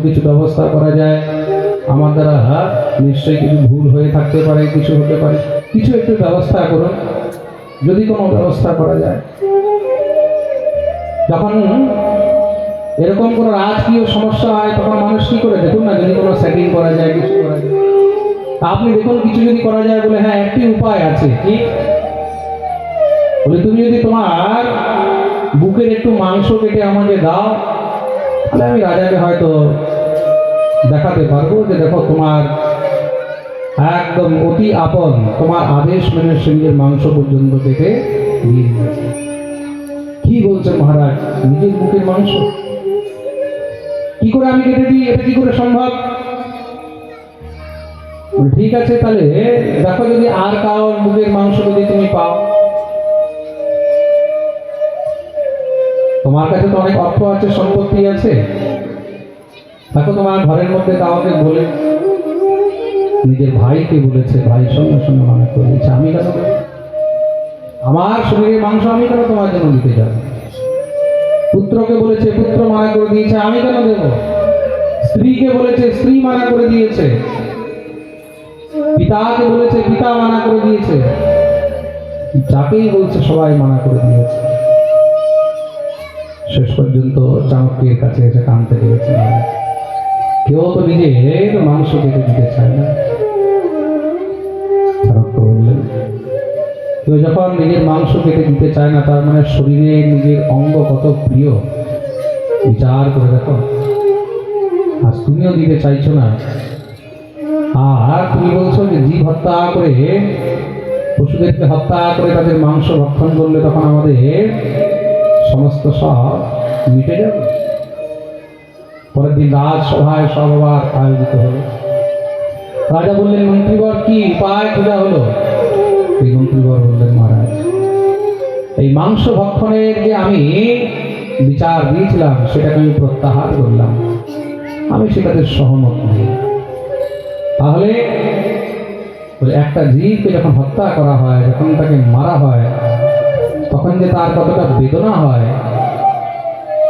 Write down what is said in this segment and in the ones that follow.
কিছু ব্যবস্থা করা যায়। আমার দ্বারা নিশ্চয়ই কিছু ভুল হয়ে থাকতে পারে, কিছু হতে পারে, কিছু একটু ব্যবস্থা করুন, যদি কোনো ব্যবস্থা করা যায়। যখন এরকম কোনো রাজকীয় সমস্যা হয় তখন মানুষ কি করে, দেখুন না, যদি কোনো সেটিং করা যায়, কিছু করা যায়। আপনি দেখুন কিছু যদি করা যায়, বলে হ্যাঁ একটি উপায় আছে, কি বলে, তুমি যদি তোমার বুকের একটু মাংস কেটে আমাকে দাও, তাহলে আমি রাজাকে হয়তো দেখাতে পারবো যে দেখো তোমার একদম অতি আপন, তোমার আদেশ মেনে শরীরের মাংস পর্যন্ত কেটে দিয়ে দিয়েছে। কি বলছেন মহারাজ, নিজের বুকের মাংস কি করে আমি কেটে দিই, এটা কি করে সম্ভব? ঠিক আছে, তাহলে দেখো যদি আর কারোর বুকের মাংস যদি তুমি পাও, তোমার কাছে তো অনেক অর্থ আছে, সম্পত্তি আছে, দেখো তোমার ঘরের মধ্যে কাউকে বলে, নিজের ভাইকে বলেছে, ভাই সঙ্গে সঙ্গে মানা করে দিয়েছে, আমি কেন আমার শরীরের মাংস আমি কেন তোমার জন্য দিতে যাব? পুত্রকে বলেছে, পুত্র মানা করে দিয়েছে, আমি কেন দেব? স্ত্রীকে বলেছে, স্ত্রী মানা করে দিয়েছে, পিতাকে বলেছে, পিতা মানা করে দিয়েছে, যাকেই বলছে সবাই মানা করে দিয়েছে। শেষ পর্যন্ত চাণক্যের কাছে এসে কাঁদতে গিয়েছে, কেউ তো নিজের মাংস কেটে দিতে চায় না। চাণক্য বললেন, কেউ যখন নিজের মাংস কেটে দিতে চায় না, তার মানে শরীরে নিজের অঙ্গ কত প্রিয়, বিচার করে দেখো। আজ তুমিও দিতে চাইছো না, আর তুমি বলছো যে জীব হত্যা করে, পশুদেরকে হত্যা করে তাদের মাংস ভক্ষণ করলে তখন আমাদের সমস্ত সব মিটে যাবে। পরের দিন রাজসভায় সব আবার আয়োজিত হলো। রাজা বললেন, মন্ত্রীবর কি উপায় খোঁজা হলো? এই মন্ত্রীবর বললেন, মহারাজ এই মাংস ভক্ষণের যে আমি বিচার দিয়েছিলাম সেটাকে আমি প্রত্যাহার করলাম, আমি সেটাতে সহমত নেই। তাহলে একটা জীবকে যখন হত্যা করা হয়, যখন তাকে মারা হয়, তখন যে তার কতটা বেদনা হয়,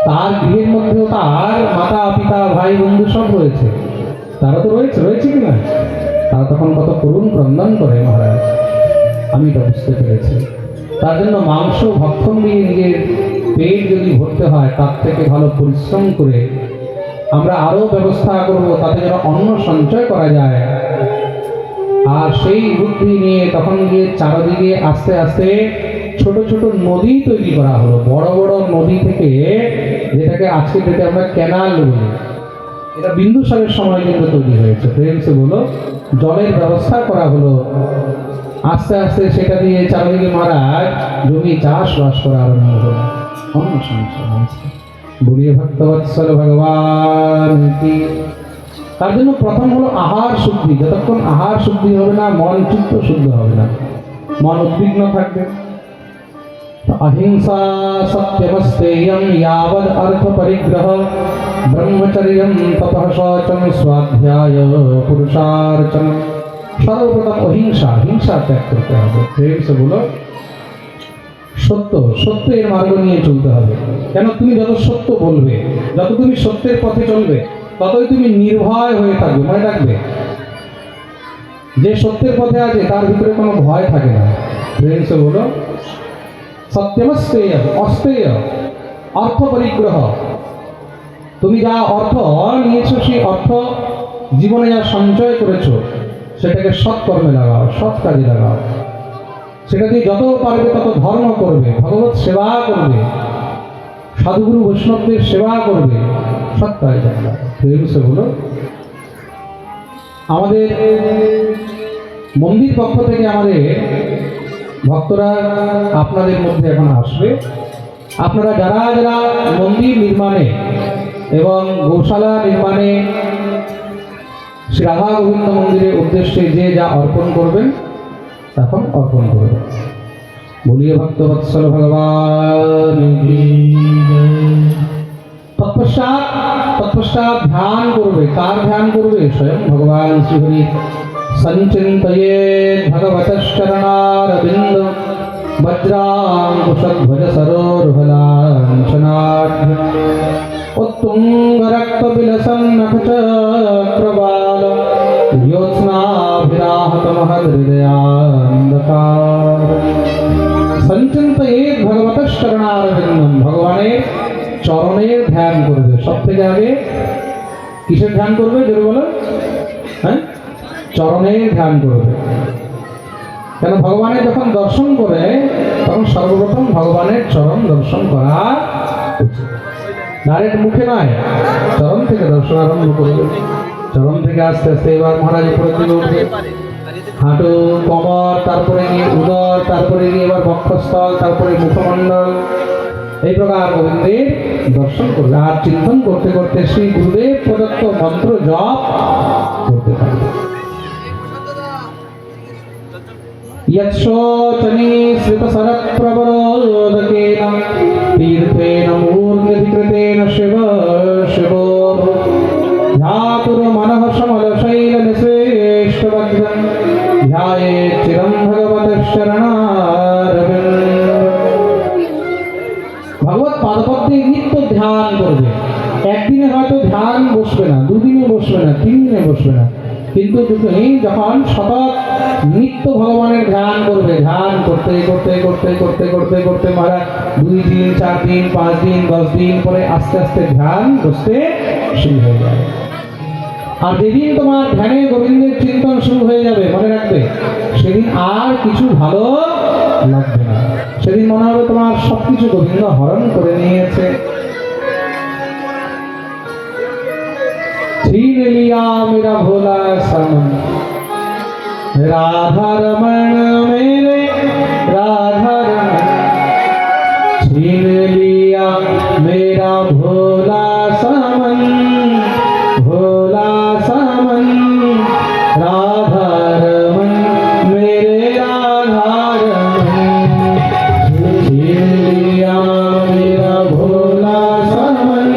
তার গৃহের মধ্যেও তার মাতা পিতা ভাই বন্ধু সব রয়েছে, তারা তো রয়েছে কিনা, তারা তখন কত করুণ ক্রন্দন করে। মহারাজ আমি এটা বুঝতে পেরেছি, তার জন্য মাংস ভক্ষণ দিয়ে নিজের পেট যদি ভরতে হয়, তার থেকে ভালো পরিশ্রম করে আমরা আরো ব্যবস্থা করব, তাতে যেন অন্ন সঞ্চয় করা যায়। আর সেই বুদ্ধি নিয়ে তখন গিয়ে চারদিকে আস্তে আস্তে ছোট ছোট নদী তৈরি করা হলো। বড় বড় নদী থেকে, যেটাকে আজকে ডেটে আমরা ক্যানাল বলি, এটা বিন্দুসারের সময় কিন্তু তৈরি হয়েছে, ফ্রেন্ডস বলো, জলের ব্যবস্থা করা হলো। আস্তে আস্তে সেটা দিয়ে চারদিকে মহারাজ জমি চাষবাস করা আরম্ভ হলো, অন্য সঞ্চয় হয়েছে। বলিয়ে ভক্তবৎসল ভগবান কি। তার জন্য প্রথম হলো আহার শুদ্ধি। যতক্ষণ আহার শুদ্ধি হবে না, মন চিত্ত শুদ্ধ হবে না, মন উদ্বিগ্ন থাকবে। अहिंसा सत्यमस्तेयं यावद् अर्थ परिग्रह ब्रह्मचर्यं तपः शौचं स्वाध्याय पुरुषार्चन। सर्वप्रथम अहिंसा, हिंसा त्याग करते হবে। প্রেম সে বলো, সত্য, সত্যের মার্গ নিয়ে চলতে হবে। কেন, তুমি যত সত্য বলবে, যত তুমি সত্যের পথে চলবে, ততই তুমি নির্ভয় হয়ে থাকবে। মনে রাখবে, যে সত্যের পথে আছে তার ভিতরে কোনো ভয় থাকে না। প্রেম সে বলো, সত্যমস্তেয় অস্তেয় অর্থ পরিগ্রহ। তুমি যা অর্থ নিয়েছো, সেই অর্থ জীবনে যা সঞ্চয় করেছো, সেটাকে সৎকর্মে লাগাও, সৎ কাজে লাগাও। সেটা দিয়ে যত পারবে তত ধর্ম করবে, ভগবত সেবা করবে, সাধুগুরু বৈষ্ণবদের সেবা করবে, সৎ কাজে লাগাও। সে হলো আমাদের মন্দির পক্ষ থেকে আমাদের ভক্তরা আপনাদের মধ্যে এখন আসবে। আপনারা যারা যারা মন্দির নির্মাণে এবং গৌশালা নির্মাণে শ্রী রাধা গোবিন্দ মন্দিরের উদ্দেশ্যে যে যা অর্পণ করবেন, তখন অর্পণ করবেন। বলিয়ে ভক্তবৎসল ভগবান। তৎপশ্চাৎ ধ্যান করবে। কার ধ্যান করবে? স্বয়ং ভগবান শ্রীহরি। संचिन्तये भगवतश्चरणारविन्द वज्राङ्कुशध्वज सरोरुहलाञ्छनाढ्य उत्तुंग रक्त विलसन नखचक्रवाल ज्योत्स्नाभिराहत महदृदयान्धकार संचिन्तयेत् भगवतश्चरणारविन्दम भगवाনের চরণের ধ্যান করবে সব থেকে আগে কিসের ধ্যান করবে জোরে বলো হ্যাঁ চরণের ধ্যান করবে কেন ভগবানের যখন দর্শন করে তখন সর্বপ্রথম ভগবানের চরণ দর্শন করা উচিত ডাইরেক্ট মুখে নয় চরণ থেকে দর্শন আরম্ভ করবে চরণ থেকে আস্তে আস্তে এবার মহারাজ উপরের দিকে উঠবে হাঁটু কোমর তারপরে গিয়ে উদর তারপরে গিয়ে এবার বক্ষস্থল তারপরে মুখমণ্ডল এই প্রকার গোবিন্দের দর্শন করবে আর চিন্তন করতে করতে শ্রী গুরুদেব প্রদত্ত মন্ত্র জপ করতে থাকবে यच्छोचनी श्रितशरत्प्रवरोदकेन तीर्थेन मूर्ध्यधिकृतेन शिव शिवो ध्यातुर्मनः समलशैलनिश्रेष्ठवज्रं ध्यायेत् चिरं भगवतः शरणारविन्दं भगवत पादपद्मे नित्य ध्यान করবে একদিনে হয়তো ধ্যান বসবে না দুদিনে বসবে না তিন দিনে বসবে না কিন্তু তুমি যখন সতত নিত্য ভগবানের ধ্যান করবে ধ্যান করতে করতে করতে করতে করতে করতে মহারাজ 2 দিন 4 দিন 5 দিন 10 দিন পরে আস্তে আস্তে ধ্যান বসতে শুরু হয়ে যাবে আর যেদিন তোমার ধ্যানে গোবিন্দের চিন্তন শুরু হয়ে যাবে মনে রাখবে সেদিন আর কিছু ভালো লাগবে না সেদিন মনে হবে তোমার সবকিছু গোবিন্দ হরণ করে নিয়েছে छीन लिया मेरा भोला समन राधा रमण मेरे राधा रमण छीन लिया मेरा भोला समन राधा रमण मेरे राधा रमण छीन लिया मेरा भोला समन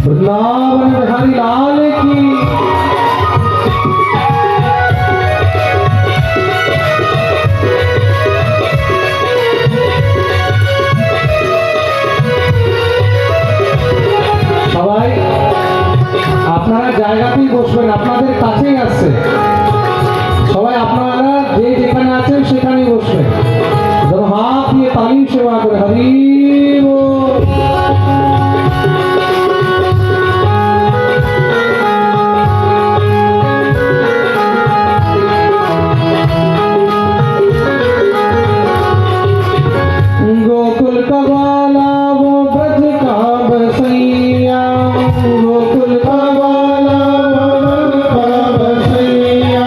वृंदावन बिहारी लाल की সবাই আপনারা জায়গাতেই বসবেন আপনাদের কাছেই আসছে সবাই আপনারা যে যেখানে আছেন সেখানেই বসবেন যেন হাত দিয়ে তালি সেবা করে হরি गोकुल का वाला वो ब्रज का बसैया गोकुल का वाला वो ब्रज का बसैया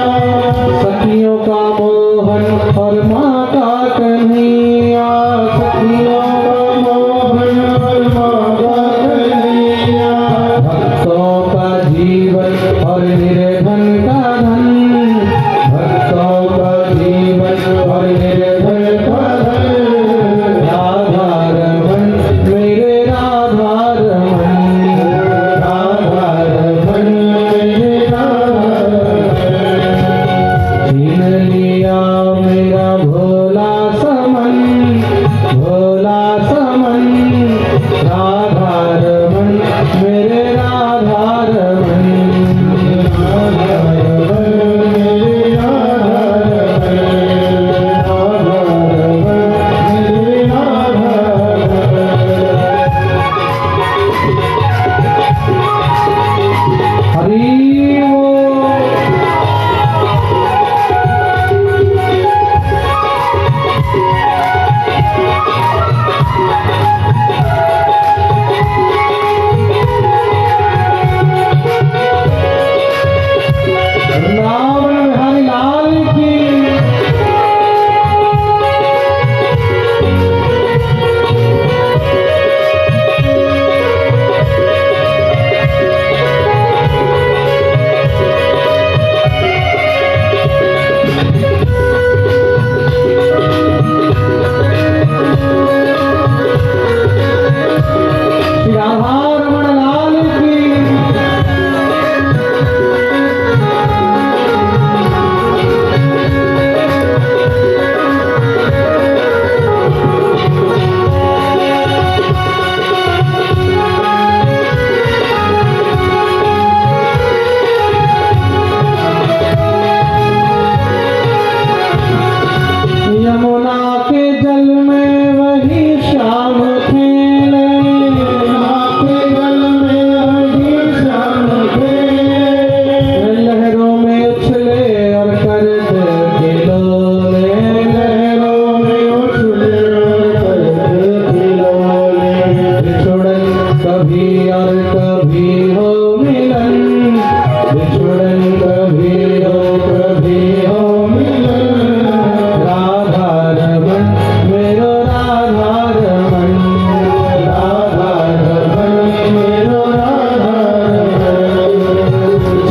सखियों का मोहन और माँ का कन्हैया सखियों का मोहन और माँ का कन्हैया भक्तों का जीवन और निर्धन का धन भक्तों का जीवन और निर्धन का धन राधा रमण मेरे राधा रमण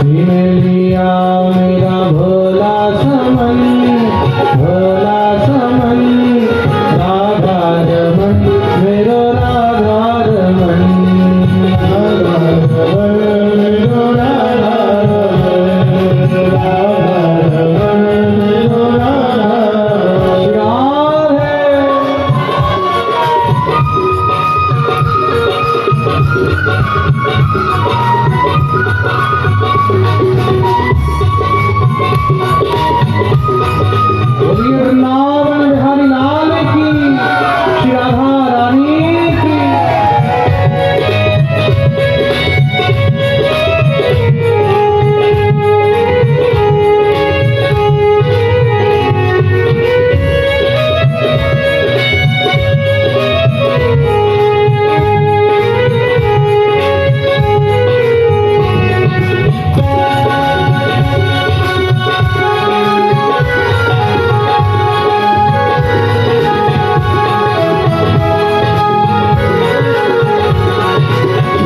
छीन लिया मेरा भोला समन, भोला समन, राधा रमन मेरो राधा रमन, राधा रमन मेरो राधा रमन, राधा रमन मेरो राधा वृंदावन बिहारी लाल की, श्री राधा रानी की।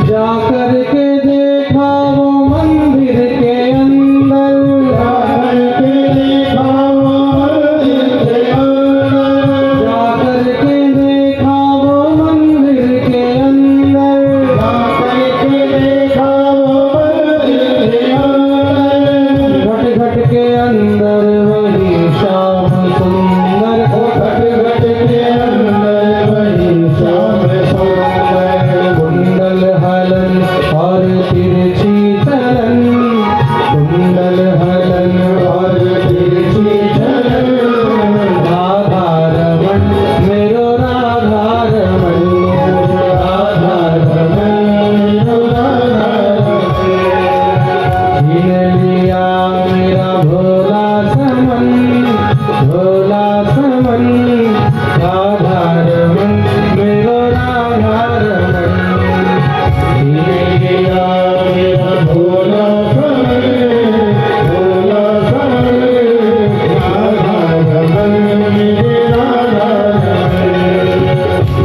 जाकर के देखा वो मंदिर के अंदर, जाकर के देखा वो मंदिर के अंदर, जाकर के देखा वो मंदिर के अंदर, जाकर के देखा वो मंदिर के अंदर, घट घट के अंदर वही श्याम सुंदर, घट घट के अंदर वही श्याम सुंदर, कुंडल हलन और तिरछी चलन, कुंडल हलन और तिरछी चलन, राधा रमन मेरो राधा रमन, राधा रमन मेरो राधा रमन। छीन लिया मेरा भोला समन, भोला समन, राधा रमन मेरो राधा रमन, छीन लिया मेरा भोला समन, भोला समन, राधा रमन मेरे राधा रमन,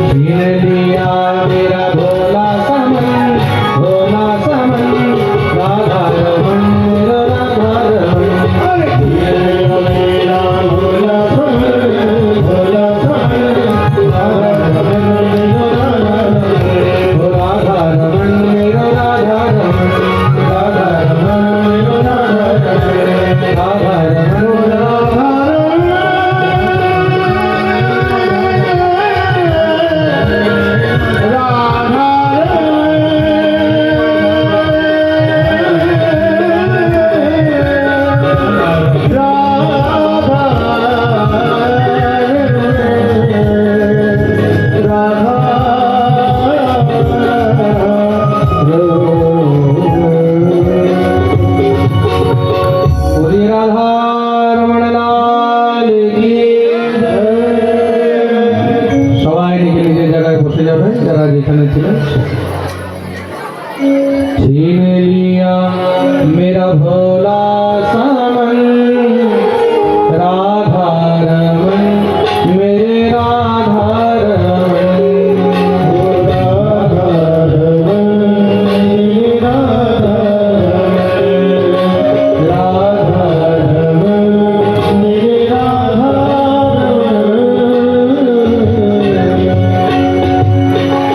छीन लिया मेरा भोला समन, भोला समन, राधा रमन मेरो राधा रमन, छीन लिया मेरा भोला समन, भोला समन, राधा रमन मेरो राधा रमन, ओ राधा रमन मेरो राधा रमन, राधा रमन मेरो राधा रमन, राधा रमन राधा पूरी राधा रमण लाल की जय। সবাই নিজে নিজের জায়গায় বসে যাবে যারা যেখানে ছিলেন। छीन लिया मेरा भोला समन, राधा रमन मेरे राधा रमन, राधा रमन मेरे राधा रमन, राधा रमन मेरे राधा रमन।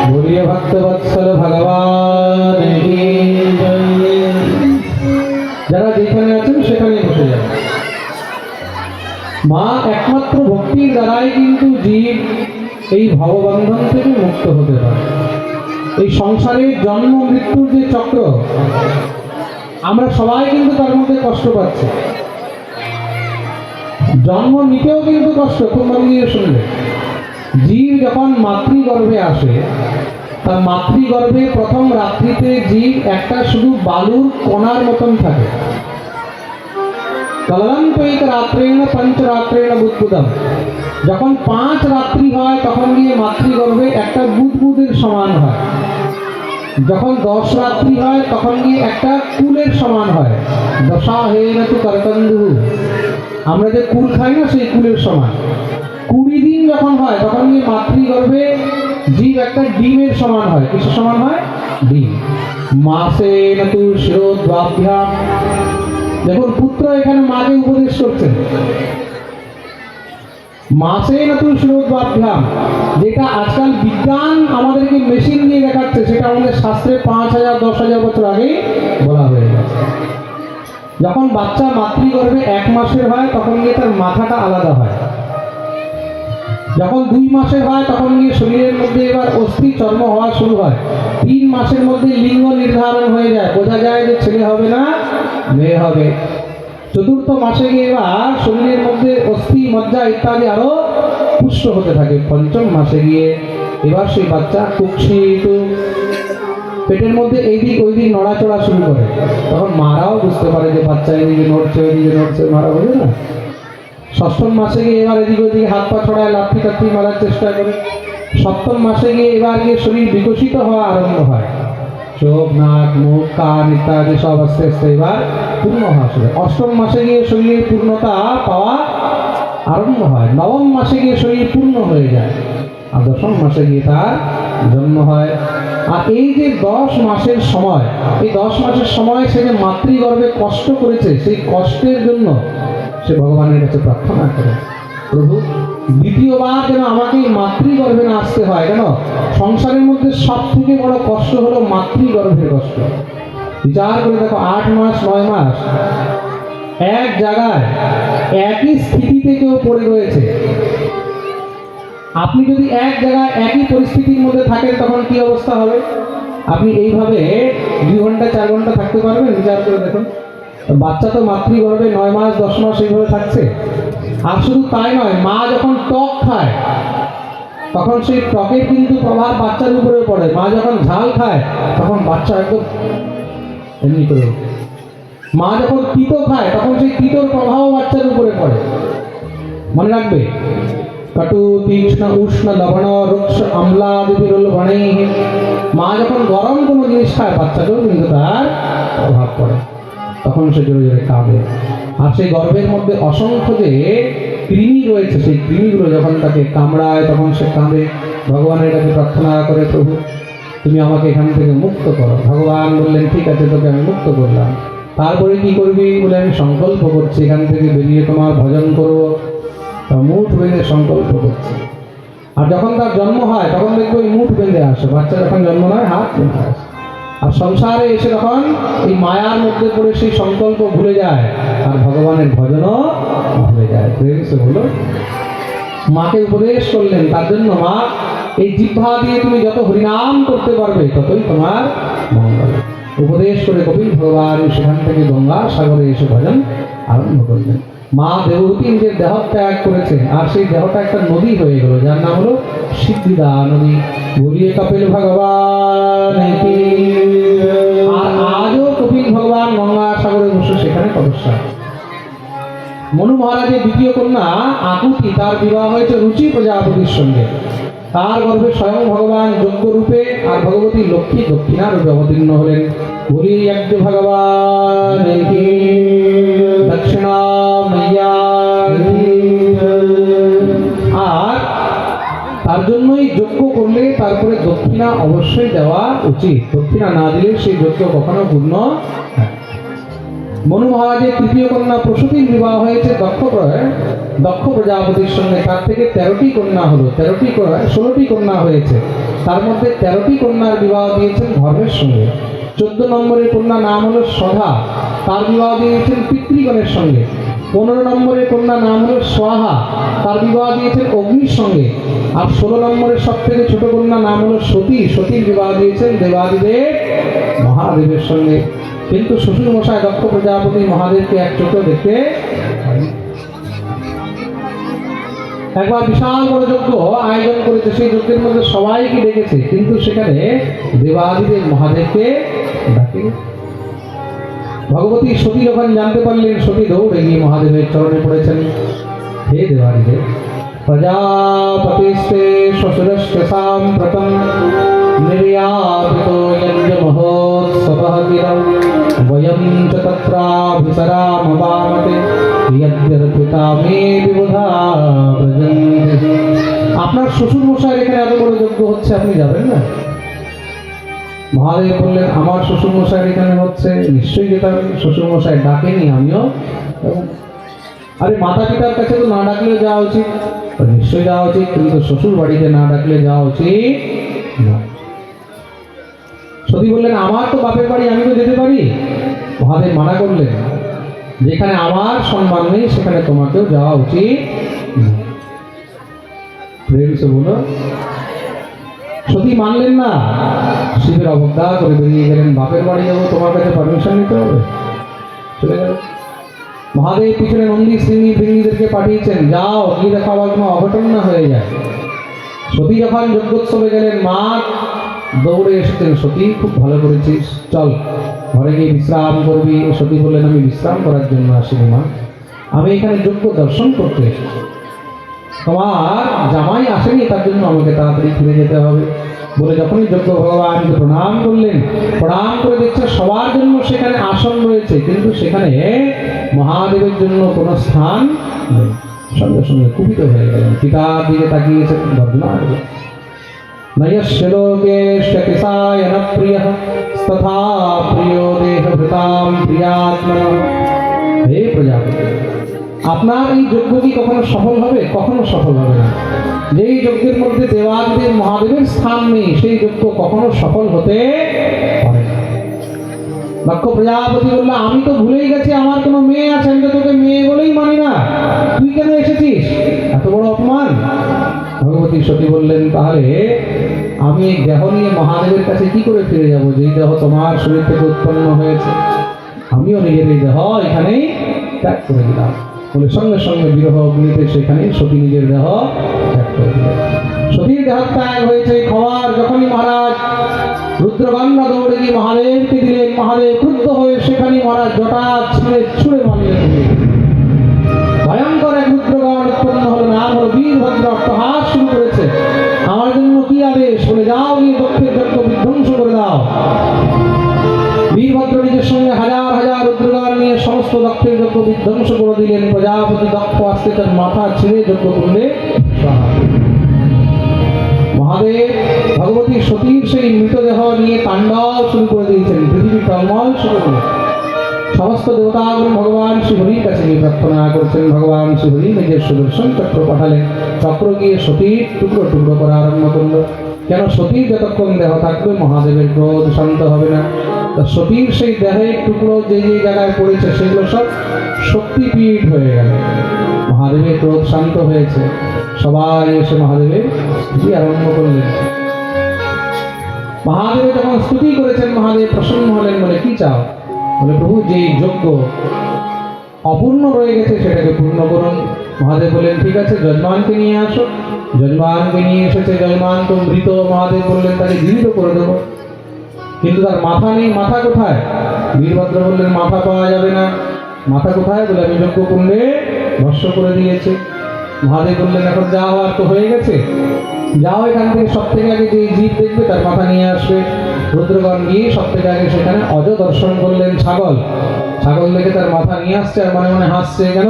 बोलिए भक्त वत्सल भगवान की जय। যারা যেখানে আছেন সেখানে বসে যান। মা একমাত্র ভক্তির দ্বারাই কিন্তু জীব এই ভববন্ধন থেকে মুক্ত হতে পারে। এই সংসারের জন্ম মৃত্যুর যে চক্র, আমরা সবাই কিন্তু তার মধ্যে কষ্ট পাচ্ছি। জন্ম নিতেও কিন্তু কষ্ট, খুব মন দিয়ে শুনলে। জীব যখন মাতৃগর্ভে আসে, তার মাতৃগর্ভে প্রথম রাত্রিতে জীব একটা শুধু বালুর কণার মতন থাকে। কলঙ্কৈক রাত্রেণ পঞ্চরাত্রেণ বুদ্বুদম, যখন 5 রাত্রি হয় তখন গিয়ে মাতৃগর্ভে একটা বুদবুদের সমান হয়। যখন 10 রাত্রি হয় তখন গিয়ে একটা কুলের সমান হয়। দশা হেন তু করতন্দু, আমরা যে কুল খাই না সেই কুলের সমান। 20 দিন যখন হয় তখন গিয়ে মাতৃগর্ভে জীব একটা ডিমের সমান হয়। কিসের সমান হয়? ডিম। মাসে নতু শিরোদ্বাভ্যাম। দেখুন পুত্র এখানে মাকে উপদেশ করছেন। মাসে নতুন শিরোদ্বাভ্যাম, যেটা আজকাল বিজ্ঞান আমাদেরকে মেশিন দিয়ে দেখাচ্ছে, সেটা আমাদের শাস্ত্রে 5000 10,000 বছর আগেই বলা হয়ে গেছে। যখন বাচ্চা মাতৃগর্ভে 1 মাসের হয় তখন গিয়ে তার মাথাটা আলাদা হয়। যখন 2 মাসের হয় তখন গিয়ে শরীরের মধ্যে এবার অস্থি চর্ম হওয়া শুরু হয়। 3 মাসের মধ্যে লিঙ্গ নির্ধারণ হয়ে যায়, বোঝা যায় যে ছেলে হবে না মেয়ে হবে। 4র্থ মাসে গিয়ে এবার শরীরের মধ্যে অস্থি মজ্জা ইত্যাদি আরো পুষ্ট হতে থাকে। 5ম মাসে গিয়ে এবার সেই বাচ্চা কুক্ষিত, পেটের মধ্যে এইদিক ওইদিক নড়াচড়া শুরু করে। তখন মারাও বুঝতে পারে যে বাচ্চা এদিকে নড়ছে ওইদিকে নড়ছে, মারা বোঝে না। 6ম মাসে গিয়ে এবার এদিকে ওইদিকে হাত পা ছড়ায়, লাথি টাথি মারার চেষ্টা করে। 7ম মাসে গিয়ে এবার গিয়ে শরীর বিকশিত হওয়া আরম্ভ হয়, চোখ নাক মুখ কান ইত্যাদি সব আস্তে আস্তে এবার পূর্ণ হওয়া শুরু। 8ম মাসে গিয়ে শরীরের পূর্ণতা পাওয়া আরম্ভ হয়। 9ম মাসে গিয়ে শরীর পূর্ণ হয়ে যায়, আর 10ম মাসে গিয়ে তার জন্ম হয়। আর এই যে 10 মাসের সময়, এই 10 মাসের সময় সে যে মাতৃগর্ভে কষ্ট করেছে, সেই কষ্টের জন্য সে ভগবানের কাছে প্রার্থনা করে, প্রভু দ্বিতীয়বার যেন আমাকে মাতৃগর্ভে না আসতে হয়। কেন? সংসারের মধ্যে সব থেকে বড় কষ্ট হলো মাতৃগর্ভের কষ্ট। বিচার করে দেখো, 8 মাস 9 মাস এক জায়গায় একই স্থিতিতে কেউ পড়ে রয়েছে। আপনি যদি এক জায়গায় একই পরিস্থিতির মধ্যে থাকেন তখন কি অবস্থা হবে? আপনি এইভাবে 2 ঘন্টা 4 ঘন্টা থাকতে পারবেন? বিচার করে দেখুন। বাচ্চা তো মাতৃগর্ভে 9 মাস 10 মাস এইভাবে থাকছে। আর শুধু তাই নয়, মা যখন টক খায় তখন সেই টকের কিন্তু প্রভাব বাচ্চার উপরে পড়ে। মা যখন ঝাল খায় তখন বাচ্চা একদম এমনি করে। মা যখন তিতো খায় তখন সেই তিতোর প্রভাব বাচ্চার উপরে পড়ে। মনে রাখবে, কটু তীক্ষ্ণ উষ্ণ লবণ রুক্ষ আমলাদিবিরল বণে। মা যখন গরম কোনো জিনিস খায় বাচ্চাকেও কিন্তু তার প্রভাব পড়ে, তখন সে জোরে জোরে কাঁদে। আর সেই গর্ভের মধ্যে অসংখ্য যে কৃমি রয়েছে, সেই কৃমিগুলো যখন তাকে কামড়ায় তখন সে কাঁদে, ভগবানের কাছে প্রার্থনা করে, প্রভু তুমি আমাকে এখান থেকে মুক্ত করো। ভগবান বললেন, ঠিক আছে, তোকে আমি মুক্ত করলাম। তারপরে কি করবি? বলে, আমি সংকল্প করছি এখান থেকে বেরিয়ে তোমার ভজন করবো। তা মুঠ বেঁধে সংকল্প করছে। আর যখন তার জন্ম হয় তখন দেখবো ওই মুঠ বেঁধে আসে। বাচ্চা যখন জন্ম নয় হাত বেঁধে আসে। আর সংসারে এসে তখন এই মায়ার মধ্যে পড়ে সেই সংকল্প ভুলে যায়, আর ভগবানের ভজনও ভুলে যায়। বলো, মাকে উপদেশ করলেন, তার জন্য মা এই জিহ্বা দিয়ে তুমি যত হরিনাম করতে পারবে ততই তোমার মঙ্গল। উপদেশ করে কপিল ভগবান সেখান থেকে গঙ্গা সাগরে এসে ভজন আরম্ভ করলেন। মা দেবহূতি নিজের দেহ ত্যাগ করেছেন, আর সেই দেহটা একটা নদী হয়ে গেল, যার নাম হলো সিদ্ধিদা নদী। বলিয়ে কপিল ভগবান। আর আজও কপিল ভগবান গঙ্গা সাগরে বসে সেখানে তপস্যা। মনু মহারাজের দ্বিতীয় কন্যা আকুতি, তার বিবাহ হয়েছে রুচি প্রজাপতির সঙ্গে। তার গর্ভে স্বয়ং ভগবান যজ্ঞ রূপে আর ভগবতী লক্ষ্মী দক্ষিণা রূপে অবতীর্ণ হলেন। বলি যজ্ঞ ভগবান দক্ষিণা মাইয়া। আর তার জন্যই যজ্ঞ করলে তারপরে দক্ষিণা অবশ্যই দেওয়া উচিত। দক্ষিণা না দিলে সেই যজ্ঞ কখনো পূর্ণ। মনু মহারাজের তৃতীয় কন্যা প্রসূতির বিবাহ হয়েছে দক্ষ প্রজাপতির সঙ্গে। তার থেকে 13টি কন্যা হলো, 16টি কন্যা হয়েছে। তার মধ্যে 13টি কন্যার বিবাহ দিয়েছেন ধর্মের সঙ্গে। 14 নম্বরের কন্যা নাম হলো সধা, তার বিবাহ দিয়েছেন পিতৃগণের সঙ্গে। 15 নম্বরের কন্যা নাম হলো স্বাহা, তার বিবাহ দিয়েছেন অগ্নির সঙ্গে। আর 16 নম্বরের সব থেকে ছোট কন্যা নাম হলো সতী, সতীর বিবাহ দিয়েছেন দেবাদিদেব মহাদেবের সঙ্গে। কিন্তু শ্বশুর মশাই দক্ষ প্রজাপতি মহাদেবকে এক চোখে দেখতে পারেনি। একবার বিশাল বড় যজ্ঞ আয়োজন করেছে, সেই যজ্ঞের মধ্যে সবাইকে ডেকেছে, কিন্তু সেখানে দেবাদিদেব মহাদেবকে ডাকেনি। ভগবতী সতী যখন জানতে পারলেন, সতী দৌড়ে গিয়ে মহাদেবের চরণে পড়েছেন। হে দেবাদিদেব, প্রজাপতিস্তে শ্বশুরস্তে সাম্প্রতম निर्यापितो यज्ञमहोत्सवः गिरं वयं च तत्राभिसरामवामते यद्यर्पिता मे विबुधा व्रजन्ति। আপনার শ্বশুর মশাইয়ের এখানে এত বড় যজ্ঞ হচ্ছে, আপনি যাবেন না? মহাদেব বললেন, আমার শ্বশুর মশাইয়ের এখানে হচ্ছে, নিশ্চয়ই যেতে হবে। শ্বশুর মশাই ডাকেনি, আমিও। আরে মাতা পিতার কাছে তো না ডাকলেও যাওয়া উচিত, নিশ্চয়ই যাওয়া উচিত, কিন্তু শ্বশুর বাড়িতে না ডাকলে যাওয়া উচিত না। সতী বললেন, আমার তো বাপের বাড়ি, আমি তো যেতে পারি। মহাদেব মানা করলেন, যেখানে আমার সম্মান নেই সেখানে তোমাকেও যাওয়া উচিত না। প্রেম সে বলো। সতী মানলেন না, শিবের অবজ্ঞা করে বেরিয়ে গেলেন। বাপের বাড়ি যাবো, তোমার কাছে পারমিশন নিতে হবে, চলে গেল। মহাদেব পিছনে নন্দী শ্রেণী বৃন্দীদেরকে পাঠিয়েছেন, যাও গিয়ে দেখো আবার কোনো অঘটন না হয়ে যায়। সতী যখন যজ্ঞোৎসবে গেলেন, মা দৌড়ে এসেছেন, সতী খুব ভালো করেছিস, চল ঘরে গিয়ে বিশ্রাম করবি। সতী বললেন, আমি বিশ্রাম করার জন্য আসিনি মা, আমি এখানে যজ্ঞ দর্শন করতে এসেছি। তোমার জামাই আসেনি, তার জন্য আমাকে তাড়াতাড়ি ফিরে যেতে হবে। বলে যখনই যজ্ঞ ভগবানকে প্রণাম করলেন, প্রণাম করে দেখছে সবার জন্য সেখানে আসন রয়েছে, কিন্তু সেখানে মহাদেবের জন্য কোনো স্থান নেই। সঙ্গে সঙ্গে কুপিত হয়ে গেলেন, পিতার দিকে তাকিয়েছেন, গর্জনা করলেন, নয়স্য লোকেশ্চ কিসায় ন প্রিয়ঃ তথা প্রিয় দেহভৃতাম প্রিয়াত্মনঃ। হে প্রজাপতি, আপনার এই যজ্ঞ কি কখনো সফল হবে? কখনো সফল হবে না। যেই যজ্ঞের মধ্যে দেবাদিদেব মহাদেবের স্থান নেই, সেই যজ্ঞ কখনো সফল হতে পারে না। দক্ষ প্রজাপতি বলল, আমি তো ভুলেই গেছি আমার কোনো মেয়ে আছে, আমি তো তোকে মেয়ে বলেই মানি না, তুই কেন এসেছিস? এত বড় অপমান। ভগবতী সতী বললেন, তাহলে আমি এই দেহ নিয়ে মহাদেবের কাছে কি করে ফিরে যাব, যেই দেহ তোমার শরীর থেকে উৎপন্ন হয়েছে? আমিও নিজের এই দেহ এখানেই ত্যাগ করে দিলাম। বলে সঙ্গে সঙ্গে বিরহ অগ্নিতে সেখানে সতী নিজের দেহ ত্যাগ করে দিলেন। সতীর দেহ ত্যাগ হয়েছে খবর যখনই মহারাজ রুদ্রগঙ্গা দৌড়ে গিয়ে মহাদেবকে দিলেন, মহাদেব ক্রুদ্ধ হয়ে সেখানে মহারাজ জটা ছিঁড়ে ছুঁড়ে মারলেন। ভয়ঙ্কর এক রুদ্রগণ উৎপন্ন হলো, নাম হলো বীরভদ্র। অট্টহাস শুরু করেছে, আমার জন্য কি আদেশ? বলে যাও গিয়ে দক্ষের যজ্ঞ বিধ্বংস করে দাও। বীরভদ্র নিজের সঙ্গে হাজার হাজার রুদ্রগণ নিয়ে সমস্ত দক্ষের যজ্ঞ বিধ্বংস করে দিলেন। প্রজাপতি দক্ষ আসতে তার মাথা ছিঁড়ে যজ্ঞ করলে মহাদেব ভগবতী সতীর সেই মৃতদেহ নিয়ে তাণ্ডব শুরু করে দিয়েছেন। পৃথিবী টলমল শুরু হলো। সমস্ত দেবতাগণ ভগবান শ্রীহরির কাছে নিয়ে প্রার্থনা করছেন। ভগবান শ্রীহরি নিজের সুদর্শন চক্র পাঠালেন, চক্র গিয়ে সতীর টুকরো টুকরো করা আরম্ভ করলো। কেন? সতীর যতক্ষণ দেহ থাকবে মহাদেবের ক্রোধ শান্ত হবে না। সতীর সেই দেহের টুকরো যে যে জায়গায় পড়েছে সেগুলো সব শক্তিপীঠ হয়ে গেল। মহাদেবের ক্রোধ শান্ত হয়েছে, সবাই এসে মহাদেবের স্তুতি আরম্ভ করলেন। মহাদেব যখন স্তুতি করেছেন, মহাদেব প্রসন্ন হলেন। বলে, কি চাও? বলে, প্রভু যে যজ্ঞ অপূর্ণ রয়ে গেছে সেটাকে পূর্ণ করুন। মহাদেব বললেন, ঠিক আছে, যজমানকে নিয়ে আসো। যজমানকে নিয়ে এসেছে। যজমান তো মৃত। মহাদেব বললেন, তাকে জীবিত করে দেবো, কিন্তু তার মাথা নেই। মাথা কোথায়? বীরভদ্র বললেন, মাথা পাওয়া যাবে না। মাথা কোথায়? বলে, আমি যজ্ঞ কুণ্ডে ভস্ম করে দিয়েছে। মহাদেব বললেন, এখন যা হওয়ার তো হয়ে গেছে, যাও এখান থেকে সব থেকে আগে যে জীব দেখবে তার মাথা নিয়ে আসবে। রুদ্রগণ গিয়ে সব থেকে আগে সেখানে অজ দর্শন করলেন। ছাগল দেখে তার মাথা নিয়ে আসছে, আর মনে মনে হাসছে। কেন?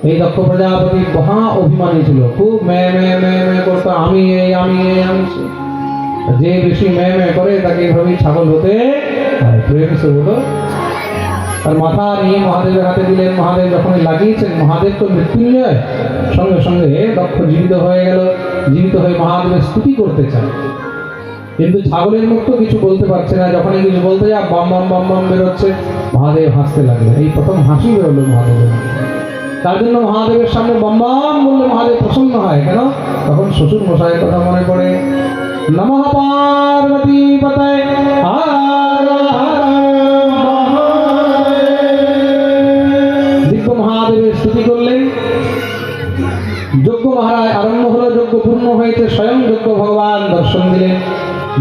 এই দক্ষ প্রজাপতি মহা অভিমানী ছিল, খুব মেয়ে মেয়ে মেয়ে মেয়ে করতো, আমি এই আমি এই আমি। যে বেশি মেয়ে মেয়ে করে তাকে এইভাবেই ছাগল হতে হয়। প্রেম সে হলো। তার মাথা নিয়ে মহাদেবের হাতে দিলেন। মহাদেব যখনই লাগিয়েছেন, মহাদেব তো মৃত্যুঞ্জয়, সঙ্গে সঙ্গে দক্ষ জীবিত হয়ে গেল। জীবিত হয়ে মহাদেবের স্তুতি করতে চান, কিন্তু ছাগলের মুখ তো কিছু বলতে পারছে না। যখনই কিছু বলতে যা বাম বাম বাম বাম বেরোচ্ছে, মহাদেব হাসতে লাগলেন। এই প্রথম হাসি বেরোলো মহাদেবের। তার জন্য মহাদেবের সামনে বাম বাম বললে মহাদেব প্রসন্ন হয়। কেন? তখন শ্বশুর মশাইয়ের কথা মনে পড়ে। নমঃ পার্বতী পতয়ে হর হর দিব্য মহাদেবের স্তুতি করলেন। যজ্ঞ মহারাজ আরম্ভ হলো। যজ্ঞ পূর্ণ হয়েছে। স্বয়ং যজ্ঞ ভগবান দর্শন দিলেন।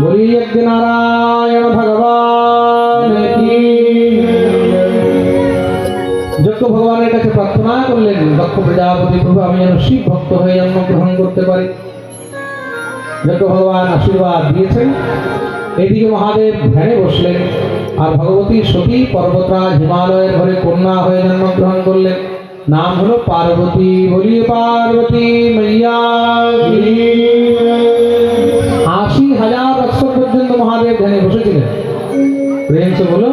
বলি যজ্ঞ নারায়ণ ভগবান কি। যজ্ঞ ভগবানের কাছে প্রার্থনা করলেন, দক্ষ প্রজাপতি, প্রভু আমি যেন শিব ভক্ত হয়ে জন্ম গ্রহণ করতে পারি। যজ্ঞ ভগবান আশীর্বাদ দিয়েছেন। এদিকে মহাদেব ধ্যানে বসলেন, আর ভগবতী সতী পর্বতরাজ হিমালয়ের ঘরে কন্যা হয়ে জন্মগ্রহণ করলেন। নাম হলো পার্বতী। বলিয়ে পার্বতী মাইয়া কি। प्रेम से बोलो।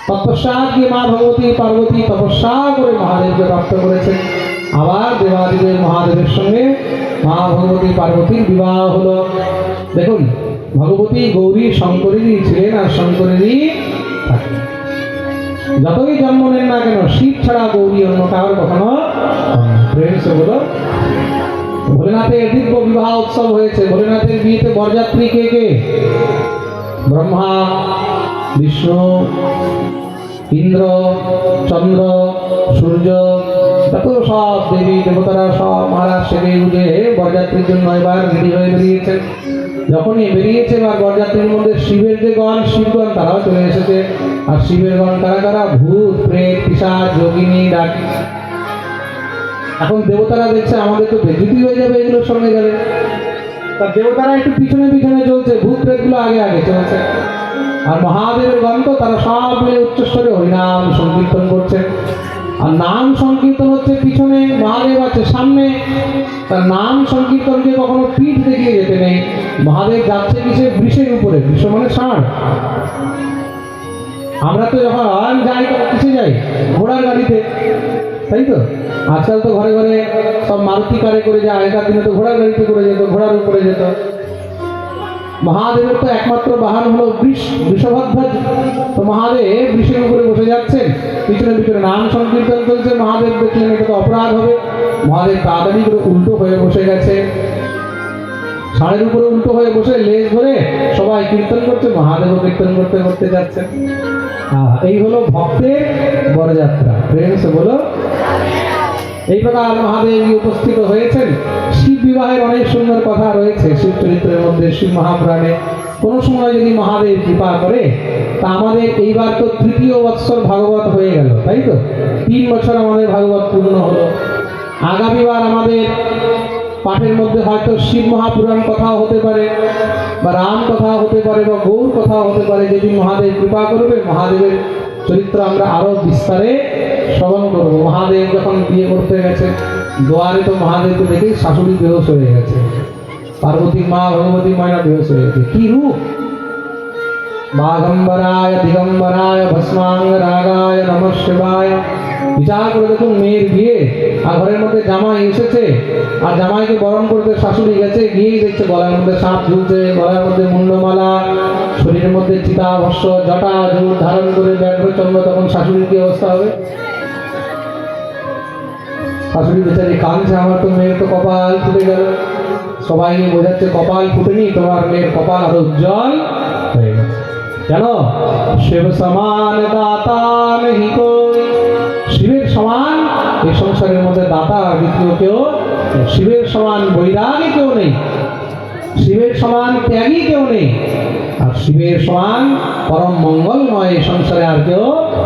তৎপশ্চাৎ গিয়ে মা ভগবতী পার্বতী তপস্যা করে মহাদেবকে প্রাপ্ত করেছেন। আবার দেবাদিদেব মহাদেবের সঙ্গে মা ভগবতী পার্বতীর বিবাহ হলো। দেখুন, ভগবতী গৌরী শঙ্করেরই ছিলেন আর শঙ্করেরই থাকলেন। যতই জন্ম নেন না কেন, শিব ছাড়া গৌরী অন্য কারোর কখনো প্রেম সে বলো। ভোলেনাথের দিব্য বিবাহ উৎসব হয়েছে। ভোলেনাথের বিয়েতে বরযাত্রী কে কে? ব্রহ্মা, বিষ্ণু, ইন্দ্র, চন্দ্র, সূর্য, যত সব দেবী দেবতারা সব মহারাজ সেজে গুজে বরযাত্রীর জন্য এবার রেডি হয়ে বেরিয়েছেন। যখনই বেরিয়েছে এবার বরযাত্রীর মধ্যে শিবের যে গণ, শিবগণ তারাও চলে এসেছে। আর শিবের গণ কারা কারা? ভূত, প্রেত, পিশাচ, যোগিনী, ডাকিনী। এখন দেবতারা দেখছে আমাদের তো বেজ্জতি হয়ে যাবে এগুলোর সঙ্গে গেলে, তা দেবতারা একটু পিছনে পিছনে চলছে, ভূত প্রেতগুলো আগে আগে চলছে। আর মহাদেবের গন্ধ তারা সব মিলে উচ্চস্বরে হরিনাম সংকীর্তন করছে। আর নাম সংকীর্তন হচ্ছে পিছনে, মহাদেব আছে সামনে। তার নাম সংকীর্তনকে কখনো পিঠ দেখিয়ে যেতে নেই। মহাদেব যাচ্ছে কিসে? বৃষের উপরে। বৃষ মানে ষাঁড়। আমরা তো যখন যাই তখন কিসে যাই? ঘোড়ার গাড়িতে, তাই তো? আজকাল তো ঘরে ঘরে সব মারুতি কারে করে যায়, আগেকার দিনে তো ঘোড়ার গাড়িতে করে যেত, ঘোড়ার উপরে যেত। মহাদেবের তো একমাত্র বাহন হলো বৃষভধ্বজ। তো মহাদেব বৃষের উপরে বসে যাচ্ছেন, পিছনে পিছনে নাম সংকীর্তন চলছে। মহাদেব দেখলেন এটা তো অপরাধ হবে, মহাদেব তাড়াতাড়ি করে উল্টো হয়ে বসে গেছে। ষাঁড়ের উপরে উল্টো হয়ে বসে লেজ ধরে সবাই কীর্তন করছে, মহাদেবও কীর্তন করতে করতে যাচ্ছেন। এই হলো ভক্তের বরযাত্রা। প্রেম সে বলো। এই প্রকার মহাদেব উপস্থিত হয়েছেন। শিব বিবাহের অনেক সুন্দর কথা রয়েছে শিব চরিত্রের মধ্যে, শিব মহাপুরাণে। কোনো সময় যদি মহাদেব কৃপা করে তা আমাদের এইবার তো তৃতীয় বৎসর ভাগবত হয়ে গেল, তাই তো? 3 বছর আমাদের ভাগবত পূর্ণ হলো। আগামীবার আমাদের পাঠের মধ্যে হয়তো শিব মহাপুরাণ কথাও হতে পারে, বা রাম কথা হতে পারে, বা গৌর কথা হতে পারে। যদি মহাদেব কৃপা করবে, মহাদেবের চরিত্র আমরা আরো বিস্তারে শ্রবণ করবো। মহাদেব যখন বিয়ে করতে গেছে, দুয়ারে তো মহাদেবকে দেখে শাশুড়ি বেহোশ হয়ে গেছে, পার্বতী মা ভগবতী মায়েরা বেহোশ হয়ে গেছে। কি রূপ! বাগম্বরায় দিগম্বরায় ভস্মাঙ্গ রাগায় নমঃ শিবায়। বিচার করে দেখুন, মেয়ের বিয়ে আর ঘরের মধ্যে জামাই এসেছে, আর জামাইকে বরণ করতে শাশুড়ি গেছে, গিয়েই দেখছে গলার মধ্যে সাপ ঝুলছে, গলার মধ্যে মুন্ডমালা, শরীরের মধ্যে চিতা ভস্য, জটা জুট ধারণ করে ব্যাঘ্রচন্দ্র। তখন শাশুড়ির কি অবস্থা হবে? শাশুড়ি বেচারি কাঁদছে, আমার তো মেয়ের তো কপাল ফুটে গেল। সবাই বোঝাচ্ছে কপাল ফুটেনি, তোমার মেয়ের কপাল আরো উজ্জ্বল হয়ে গেছে। কেন? শিব সমান দাতা নেহি কোই। শিবের সমান এই সংসারের মধ্যে দাতা আর দ্বিতীয় কেউ। শিবের সমান বৈরাগী কেউ নেই, শিবের সমান ত্যাগী কেউ নেই, আর শিবের সমান পরম মঙ্গলময় সংসারে আর কেউ